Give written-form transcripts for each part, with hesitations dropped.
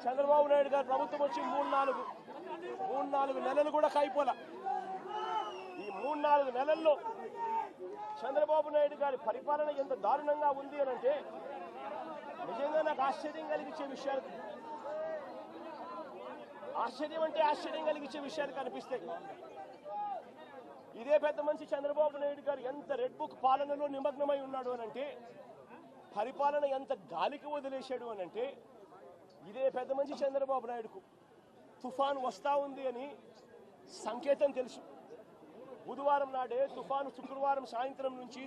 చంద్రబాబు నాయుడు గారు ప్రభుత్వం వచ్చి మూడు నాలుగు నెలలు కూడా కాయిపోలా. ఈ 3-4 నెలల్లో చంద్రబాబు నాయుడు గారి పరిపాలన ఎంత దారుణంగా ఉంది అని అంటే నిజంగా నాకు ఆశ్చర్యం కలిగించే విషయాలు, ఆశ్చర్యం కలిగించే విషయాలు కనిపిస్తాయి. ఇదే పెద్ద మనిషి చంద్రబాబు నాయుడు గారు ఎంత రెడ్ బుక్ పాలనలో నిమగ్నమై ఉన్నాడు అనంటే, పరిపాలన ఎంత గాలికి వదిలేశాడు అనంటే, ఇదే పెద్ద మనిషి చంద్రబాబు నాయుడుకు తుఫాను వస్తా ఉంది అని సంకేతం తెలుసు. బుధవారం నాడే తుఫాను, శుక్రవారం సాయంత్రం నుంచి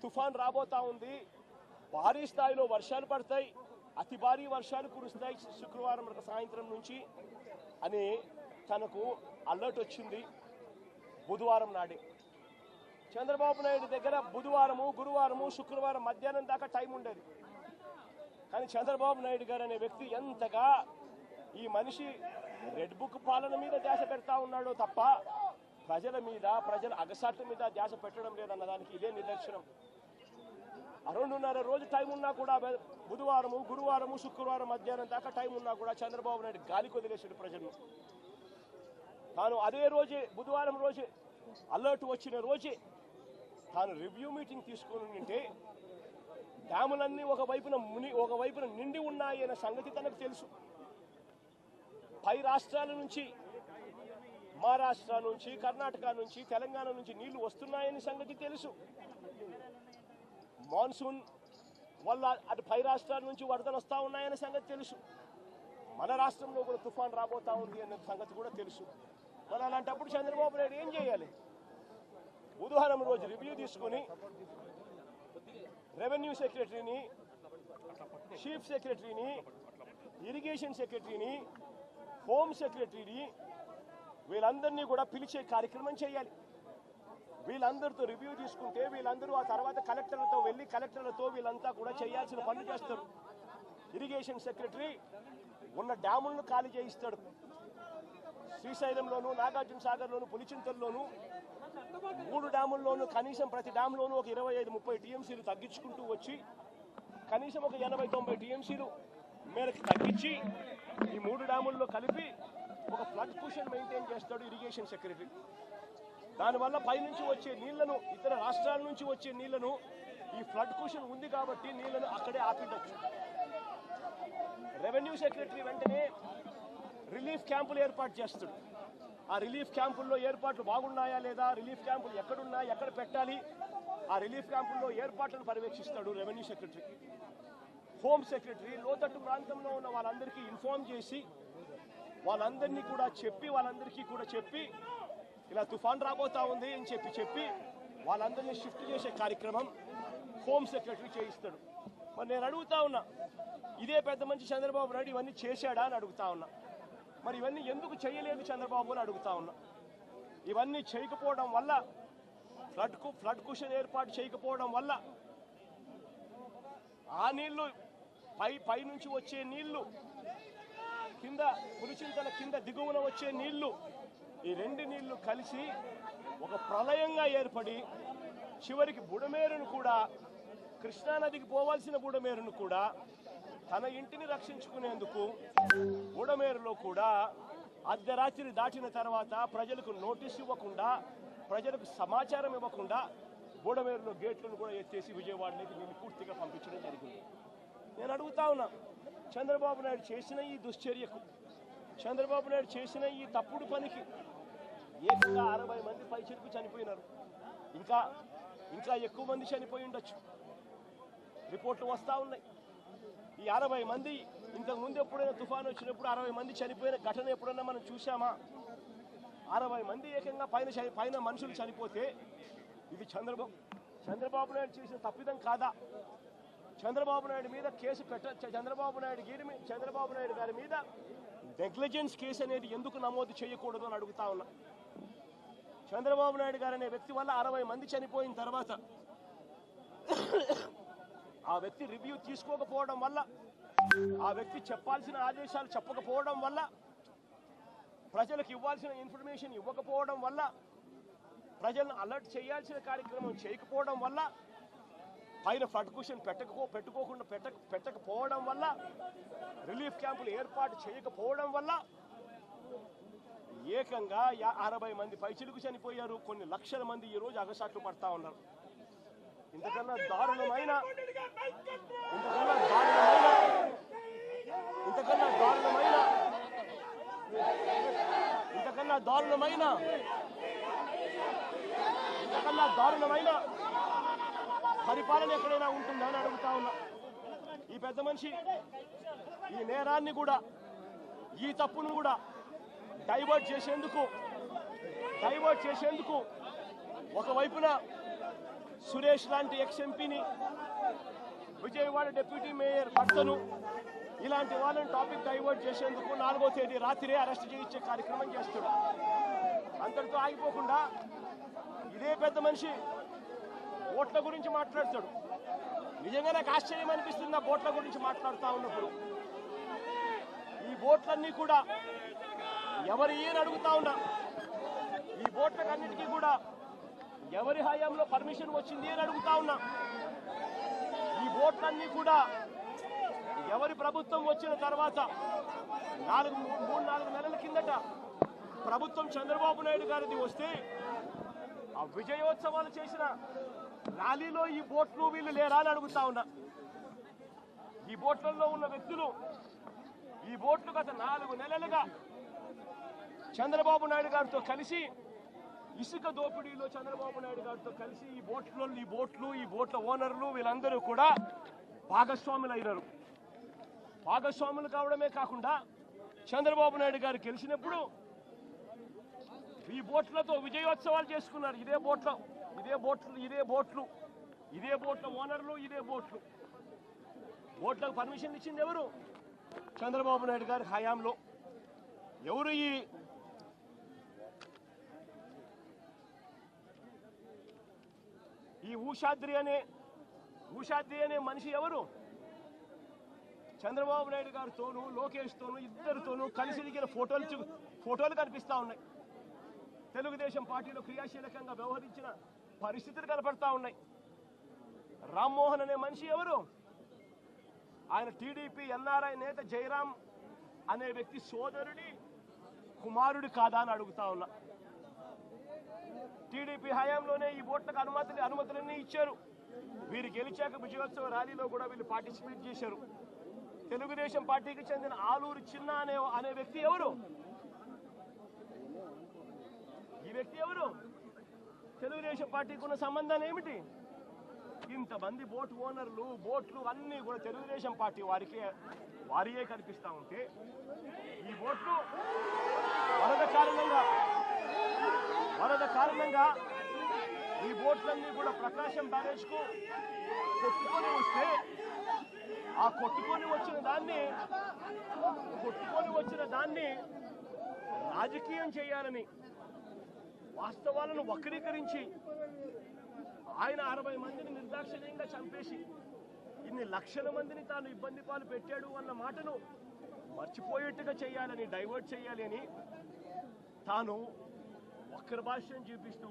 తుఫాను రాబోతా ఉంది, భారీ స్థాయిలో వర్షాలు పడతాయి, అతి భారీ వర్షాలు కురుస్తాయి శుక్రవారం సాయంత్రం నుంచి అని తనకు అలర్ట్ వచ్చింది. బుధవారం నాడే చంద్రబాబు నాయుడు దగ్గర బుధవారము, గురువారము, శుక్రవారం మధ్యాహ్నం దాకా టైం ఉండేది. కానీ చంద్రబాబు నాయుడు గారు అనే వ్యక్తి ఎంతగా ఈ మనిషి రెడ్ బుక్ పాలన మీద ధ్యాస పెడతా ఉన్నాడో తప్ప ప్రజల అగసాట్ల మీద ధ్యాస పెట్టడం లేదన్నదానికి ఇదే నిదర్శనం. 2.5 రోజు టైం ఉన్నా కూడా, బుధవారము, గురువారము, శుక్రవారం మధ్యాహ్నం దాకా టైం ఉన్నా కూడా చంద్రబాబు నాయుడు గాలికి వదిలేశాడు ప్రజలను. తాను అదే రోజే, బుధవారం రోజే, అలర్ట్ వచ్చిన రోజే తాను రివ్యూ మీటింగ్ తీసుకుని ఉంటే డ్యాములన్నీ ఒకవైపున నిండి ఉన్నాయి అనే సంగతి తనకు తెలుసు. పై రాష్ట్రాల నుంచి, మహారాష్ట్ర నుంచి, కర్ణాటక నుంచి, తెలంగాణ నుంచి నీళ్లు వస్తున్నాయని సంగతి తెలుసు. మాన్సూన్ వల్ల అటు పై రాష్ట్రాల నుంచి వరదలు వస్తూ ఉన్నాయనే సంగతి తెలుసు. మన రాష్ట్రంలో కూడా తుఫాన్ రాబోతా ఉంది అనే సంగతి కూడా తెలుసు. మరి అలాంటప్పుడు చంద్రబాబు నాయుడు ఏం చేయాలి? బుధవారం రోజు రివ్యూ తీసుకుని రెవెన్యూ సెక్రటరీని, చీఫ్ సెక్రటరీని, ఇరిగేషన్ సెక్రటరీని, హోమ్ సెక్రటరీని వీళ్ళందరినీ కూడా పిలిచే కార్యక్రమం చేయాలి. వీళ్ళందరితో రివ్యూ తీసుకుంటే వీళ్ళందరూ ఆ తర్వాత కలెక్టర్లతో వీళ్ళంతా కూడా చేయాల్సిన పనులు చేస్తారు. ఇరిగేషన్ సెక్రటరీ ఉన్న డ్యాములను ఖాళీ చేయిస్తాడు. శ్రీశైలంలోను, నాగార్జున సాగర్లోను, పులిచింతల్లోను 3 డ్యాముల్లోనూ కనీసం ప్రతి డ్యామ్లోనూ ఒక 25-30 టీఎంసీలు తగ్గించుకుంటూ వచ్చి కనీసం ఒక 80-90 టీఎంసీలు మేరకు తగ్గించి ఈ 3 డ్యాముల్లో కలిపి ఒక ఫ్లడ్ కుషన్ మెయింటైన్ చేస్తాడు ఇరిగేషన్ సెక్రటరీ. దానివల్ల పైనుంచి వచ్చే నీళ్లను, ఇతర రాష్ట్రాల నుంచి వచ్చే నీళ్లను, ఈ ఫ్లడ్ కుషన్ ఉంది కాబట్టి నీళ్లను అక్కడే ఆపిడొచ్చు. రెవెన్యూ సెక్రటరీ వెంటనే రిలీఫ్ క్యాంపులు ఏర్పాటు చేస్తాడు. ఆ రిలీఫ్ క్యాంపుల్లో ఏర్పాట్లు బాగున్నాయా లేదా, రిలీఫ్ క్యాంపులు ఎక్కడున్నాయి, ఎక్కడ పెట్టాలి, ఆ రిలీఫ్ క్యాంపుల్లో ఏర్పాట్లను పర్యవేక్షిస్తాడు రెవెన్యూ సెక్రటరీ. హోమ్ సెక్రటరీ లోతట్టు ప్రాంతంలో ఉన్న వాళ్ళందరికీ ఇన్ఫార్మ్ చేసి వాళ్ళందరికీ కూడా చెప్పి ఇలా తుఫాన్ రాబోతా ఉంది అని చెప్పి వాళ్ళందరినీ షిఫ్ట్ చేసే కార్యక్రమం హోమ్ సెక్రటరీ చేయిస్తాడు. మరి నేను అడుగుతా ఉన్నా, ఇదే పెద్ద మంచి చంద్రబాబు నాయుడు ఇవన్నీ చేశాడా అని అడుగుతా ఉన్నా. మరి ఇవన్నీ ఎందుకు చేయలేదు చంద్రబాబు అని అడుగుతా ఉన్నా. ఇవన్నీ చేయకపోవడం వల్ల, ఫ్లడ్ కుషన్ ఏర్పాటు చేయకపోవడం వల్ల ఆ నీళ్లు పై నుంచి వచ్చే నీళ్లు, కింద పులిచింతల కింద దిగువన వచ్చే నీళ్లు, ఈ 2 నీళ్లు కలిసి ఒక ప్రళయంగా ఏర్పడి చివరికి బుడమేరును కూడా, కృష్ణానదికి పోవాల్సిన బుడమేరును కూడా తన ఇంటిని రక్షించుకునేందుకు బుడమేరులో కూడా అర్ధరాత్రి దాటిన తర్వాత ప్రజలకు నోటీస్ ఇవ్వకుండా, ప్రజలకు సమాచారం ఇవ్వకుండా బుడమేరులో గేట్లను కూడా ఎత్తేసి విజయవాడలోకి నేను పూర్తిగా పంపించడం జరిగింది. నేను అడుగుతా ఉన్నా, చంద్రబాబు నాయుడు చేసిన ఈ దుశ్చర్యకు, చంద్రబాబు నాయుడు చేసిన ఈ తప్పుడు పనికి ఏకంగా 60 మంది పైచిలకు చనిపోయినారు. ఇంకా ఎక్కువ మంది చనిపోయి ఉండొచ్చు. రిపోర్ట్లు వస్తూ ఉన్నాయి. ఈ 60 మంది ఇంతకు ముందు ఎప్పుడైనా తుఫాను వచ్చినప్పుడు 60 మంది చనిపోయిన ఘటన ఎప్పుడైనా మనం చూసామా? 60 మంది ఏకంగా పైన మనుషులు చనిపోతే ఇది చంద్రబాబు నాయుడు చేసిన తప్పిదం కాదా? చంద్రబాబు నాయుడు మీద కేసు చంద్రబాబు నాయుడు గారి మీద నెగ్లిజెన్స్ కేసు అనేది ఎందుకు నమోదు చేయకూడదు అని అడుగుతా ఉన్నా. చంద్రబాబు నాయుడు గారు అనే వ్యక్తి వల్ల 60 మంది చనిపోయిన తర్వాత ఆ వ్యక్తి రివ్యూ తీసుకోకపోవడం వల్ల, ఆ వ్యక్తి చెప్పాల్సిన ఆదేశాలు చెప్పకపోవడం వల్ల, ప్రజలకు ఇవ్వాల్సిన ఇన్ఫర్మేషన్ ఇవ్వకపోవడం వల్ల, ప్రజలను అలర్ట్ చేయాల్సిన కార్యక్రమం చేయకపోవడం వల్ల పైన ఫ్లడ్ కుషన్ పెట్టకపోవడం వల్ల, రిలీఫ్ క్యాంపులు ఏర్పాటు చేయకపోవడం వల్ల ఏకంగా 60 మంది పైచిలుకు చనిపోయారు. కొన్ని లక్షల మంది ఈ రోజు అగసాట్లు పడతా ఉన్నారు. ఇంతకన్నా దారుణమైన పరిపాలన ఎక్కడైనా ఉంటుందా అని అడుగుతా ఉన్నా. ఈ పెద్ద మనిషి ఈ నేరాన్ని కూడా, ఈ తప్పును కూడా డైవర్ట్ చేసేందుకు ఒకవైపున సురేష్ లాంటి ఎక్స్ ఎంపీని, విజయవాడ డిప్యూటీ మేయర్ భర్తను, ఇలాంటి వాళ్ళని టాపిక్ డైవర్ట్ చేసేందుకు 4వ తేదీ రాత్రే అరెస్ట్ చేయించే కార్యక్రమం చేస్తాడు. అంతటితో ఆగిపోకుండా ఇదే పెద్ద మనిషి ఓట్ల గురించి మాట్లాడతాడు. నిజంగా నాకు ఆశ్చర్యం అనిపిస్తుంది ఆ ఓట్ల గురించి మాట్లాడుతూ ఉన్నప్పుడు. ఈ ఓట్లన్నీ కూడా ఎవరు అని అడుగుతా ఉన్నా. ఈ ఓట్లకన్నిటికీ కూడా ఎవరి హయాంలో పర్మిషన్ వచ్చింది అని అడుగుతా ఉన్నా. ఈ ఓట్లన్నీ కూడా ఎవరి ప్రభుత్వం వచ్చిన తర్వాత 3-4 నెలల కిందట ప్రభుత్వం చంద్రబాబు నాయుడు గారిది వస్తే ఆ విజయోత్సవాలు చేసిన ర్యాలీలో ఈ బోట్లు వీళ్ళు లేరా అని అడుగుతా ఉన్నా. ఈ బోట్లలో ఉన్న వ్యక్తులు, ఈ బోట్లు గత 4 నెలలుగా చంద్రబాబు నాయుడు గారితో కలిసి ఇసుక దోపిడీలో చంద్రబాబు నాయుడు గారితో కలిసి ఈ బోట్ల ఓనర్లు వీళ్ళందరూ కూడా భాగస్వాములు అయినారు. భాగస్వాములు కావడమే కాకుండా చంద్రబాబు నాయుడు గారు గెలిచినప్పుడు ఈ బోట్లతో విజయోత్సవాలు చేసుకున్నారు. ఇదే బోట్ల ఓనర్లు, ఇదే బోట్లకు పర్మిషన్ ఇచ్చింది ఎవరు? చంద్రబాబు నాయుడు గారి హయాంలో. ఎవరు ఈ ఊషాద్రి అనే మనిషి ఎవరు? చంద్రబాబు నాయుడు గారితోనూ లోకేష్తోనూ ఇద్దరితోనూ కలిసి దిగిన ఫోటోలు కనిపిస్తా ఉన్నాయి. తెలుగుదేశం పార్టీలో క్రియాశీలకంగా వ్యవహరించిన పరిస్థితులు కనపడతా ఉన్నాయి. రామ్మోహన్ అనే మనిషి ఎవరు? ఆయన టీడీపీ ఎన్ఆర్ఐ నేత జయరాం అనే వ్యక్తి సోదరుడి కుమారుడు కాదా అని అడుగుతా ఉన్నా. టీడీపీ హయాంలోనే ఈ బోట్లకు అనుమతులన్నీ ఇచ్చారు. వీరు గెలిచాక విజయోత్సవ ర్యాలీలో కూడా వీళ్ళు పార్టిసిపేట్ చేశారు. తెలుగుదేశం పార్టీకి చెందిన ఆలూరు చిన్న అనే వ్యక్తి ఎవరు? ఈ వ్యక్తి ఎవరు? తెలుగుదేశం పార్టీకి ఉన్న సంబంధాలు ఏమిటి? ఇంతమంది బోట్ ఓనర్లు, బోట్లు అన్నీ కూడా తెలుగుదేశం పార్టీ వారియే కనిపిస్తా ఉంటే, ఈ బోట్లు వరద కారణంగా ఈ బోట్లన్నీ కూడా ప్రకాశం బ్యారేజ్కు కొట్టుకొని వస్తే, ఆ కొట్టుకొని వచ్చిన దాన్ని రాజకీయం చేయాలని, వాస్తవాలను వక్రీకరించి ఆయన 60 మందిని నిర్దాక్షిణ్యంగా చంపేసి ఇన్ని లక్షల మందిని తాను ఇబ్బంది పాలు పెట్టాడు అన్న మాటను మర్చిపోయేట్టుగా చేయాలని, డైవర్ట్ చేయాలి అని తాను వక్ర భాష్యం చూపిస్తూ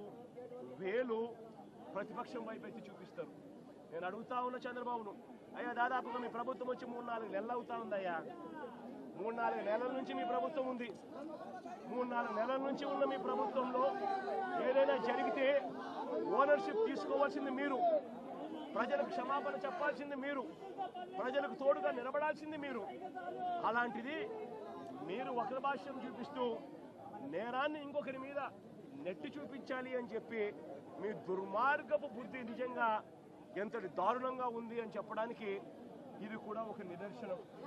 వేలు ప్రతిపక్షం వైపు ఎత్తి చూపిస్తారు. నేను అడుగుతా ఉన్న చంద్రబాబును, అయ్యా దాదాపుగా మీ ప్రభుత్వం వచ్చి 3-4 నెలలు అవుతా ఉందయ్యా. 3-4 నెలల నుంచి మీ ప్రభుత్వం ఉంది. 3-4 నెలల నుంచి ఉన్న మీ ప్రభుత్వంలో ఏదైనా జరిగితే ఓనర్షిప్ తీసుకోవాల్సింది మీరు, ప్రజలకు క్షమాపణ చెప్పాల్సింది మీరు, ప్రజలకు తోడుగా నిలబడాల్సింది మీరు. అలాంటిది మీరు వక్ర భాష్యం చూపిస్తూ నేరాన్ని ఇంకొకరి మీద నెట్టి చూపించాలి అని చెప్పి మీ దుర్మార్గపు బుద్ధి నిజంగా ఎంతటి దారుణంగా ఉంది అని చెప్పడానికి ఇది కూడా ఒక నిదర్శనం.